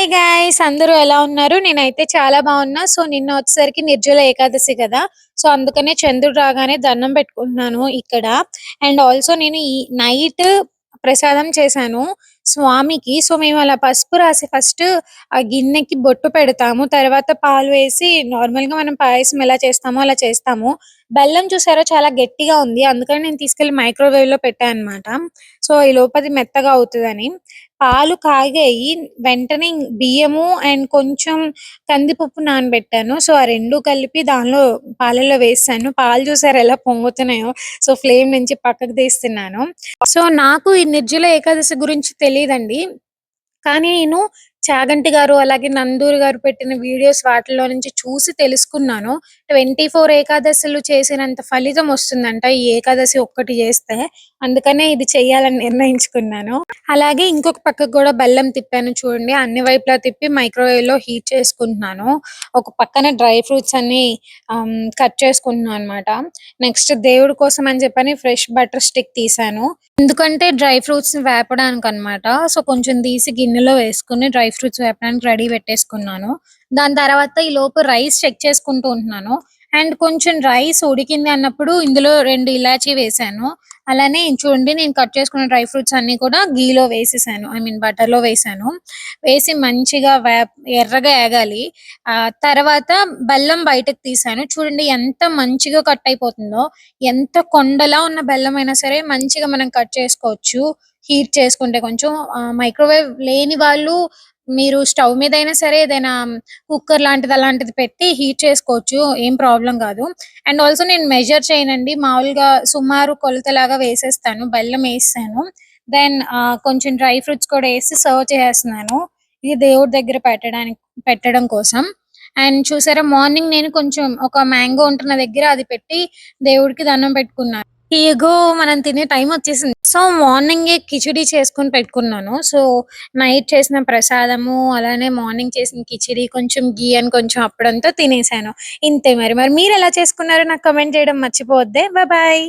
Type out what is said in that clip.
Hi guys అందరూ ఎలా ఉన్నారు? నేనైతే చాలా బాగున్నా. సో నిన్న వచ్చేసరికి నిర్జల ఏకాదశి కదా! సో అందుకనే చంద్రుడు రాగానే దండం పెట్టుకుంటున్నాను ఇక్కడ. అండ్ ఆల్సో నేను ఈ నైట్ ప్రసాదం చేశాను స్వామికి. సో మేము అలా పసుపు రాసి ఫస్ట్ ఆ గిన్నెకి బొట్టు పెడతాము. తర్వాత పాలు వేసి నార్మల్‌గా మనం పాయసం ఎలా చేస్తామో అలా చేస్తాము. బెల్లం చూసారా చాలా గట్టిగా ఉంది. అందుకని నేను తీసుకెళ్ళి మైక్రోవేవ్‌లో పెట్టా అన్నమాట. సో ఈలోపు అది మెత్తగా అవుతదని. పాలు కాగాయి. వెంటనే బియ్యము అండ్ కొంచెం కందిపప్పు నానబెట్టాను. సో, ఆ 2 కలిపి దానిలో పాలల్లో వేసాను. పాలు చూసారా ఎలా పొంగుతున్నాయో. సో, ఫ్లేమ్ నుంచి పక్కకు తీస్తున్నాను. సో, నాకు ఈ నిర్జల ఏకాదశి గురించి తెలీదండి. కానీ నేను చాగంటి గారు, అలాగే నందూరి గారు పెట్టిన వీడియోస్ వాటిలో నుంచి చూసి తెలుసుకున్నాను. 24 ఏకాదశులు చేసినంత ఫలితం వస్తుందంట ఈ ఏకాదశి ఒక్కటి చేస్తే. అందుకనే ఇది చేయాలని నిర్ణయించుకున్నాను. అలాగే ఇంకొక పక్కకు గూడా బెల్లం తిప్పాను చూడండి. అన్ని వైపులా తిప్పి మైక్రోవేవ్‌లో హీట్ చేసుకుంటున్నాను. ఒక పక్కన డ్రై ఫ్రూట్స్ అన్నీ కట్ చేసుకుంటున్నాను అనమాట. నెక్స్ట్ దేవుడి కోసం అని చెప్పని ఫ్రెష్ బటర్ స్టిక్ తీశాను. ఎందుకంటే డ్రై ఫ్రూట్స్‌ని వేపడానికనమాట. సో, కొంచెం తీసి గిన్నెలో వేసుకొని డ్రై ఫ్రూట్స్ వేపడానికి రెడీ పెట్టేసుకున్నాను. దాని తర్వాత ఈలోపు రైస్ చెక్ చేసుకుంటూ ఉంటున్నాను. అండ్ కొంచెం రైస్ ఉడికింది అన్నప్పుడు ఇందులో 2 ఇలాచీ వేశాను. అలానే చూడండి నేను కట్ చేసుకున్న డ్రై ఫ్రూట్స్ అన్నీ కూడా ఘీలో వేసేసాను. ఐ మీన్ బటర్‌లో వేశాను. వేసి మంచిగా ఎర్రగా ఏగాలి. తర్వాత బెల్లం బయటకు తీశాను. చూడండి ఎంత మంచిగా కట్ అయిపోతుందో. ఎంత కొండలా ఉన్న బెల్లమైనా సరే మంచిగా మనం కట్ చేసుకోవచ్చు. హీట్ చేసుకుంటే కొంచెం మైక్రోవేవ్ లేని వాళ్ళు మీరు స్టవ్ మీదైనా సరే ఏదైనా కుక్కర్ లాంటిది అలాంటిది పెట్టి హీట్ చేసుకోవచ్చు. ఏం ప్రాబ్లమ్ గాదు. అండ్ ఆల్సో నేను మెజర్ చేయనండి. మామూలుగా సుమారు కొలతలాగా వేసేస్తాను. బెల్లం ఏసేసాను. దెన్ కొంచెం డ్రై ఫ్రూట్స్ కూడా ఏసి సర్వ్ చేసేస్తున్నాను. ఇది దేవుడి దగ్గర పెట్టడం కోసం. అండ్ చూసారా మార్నింగ్ నేను కొంచెం ఒక మ్యాంగో ఉంటే నా దగ్గర అది పెట్టి దేవుడికి దండం పెట్టుకున్నాను. ఇగో మనం తినే టైం వచ్చేసింది. సో, మార్నింగే కిచిడీ చేసుకొని పెట్టుకున్నాను. సో, నైట్ చేసిన ప్రసాదము, అలానే మార్నింగ్ చేసిన కిచిడీ, కొంచెం ఘీ అని కొంచెం అప్పడంతో తినేసాను. ఇంతే మరి. మీరెలా చేసుకున్నారో నాకు కామెంట్ చేయడం మర్చిపోవద్దే. బాయ్.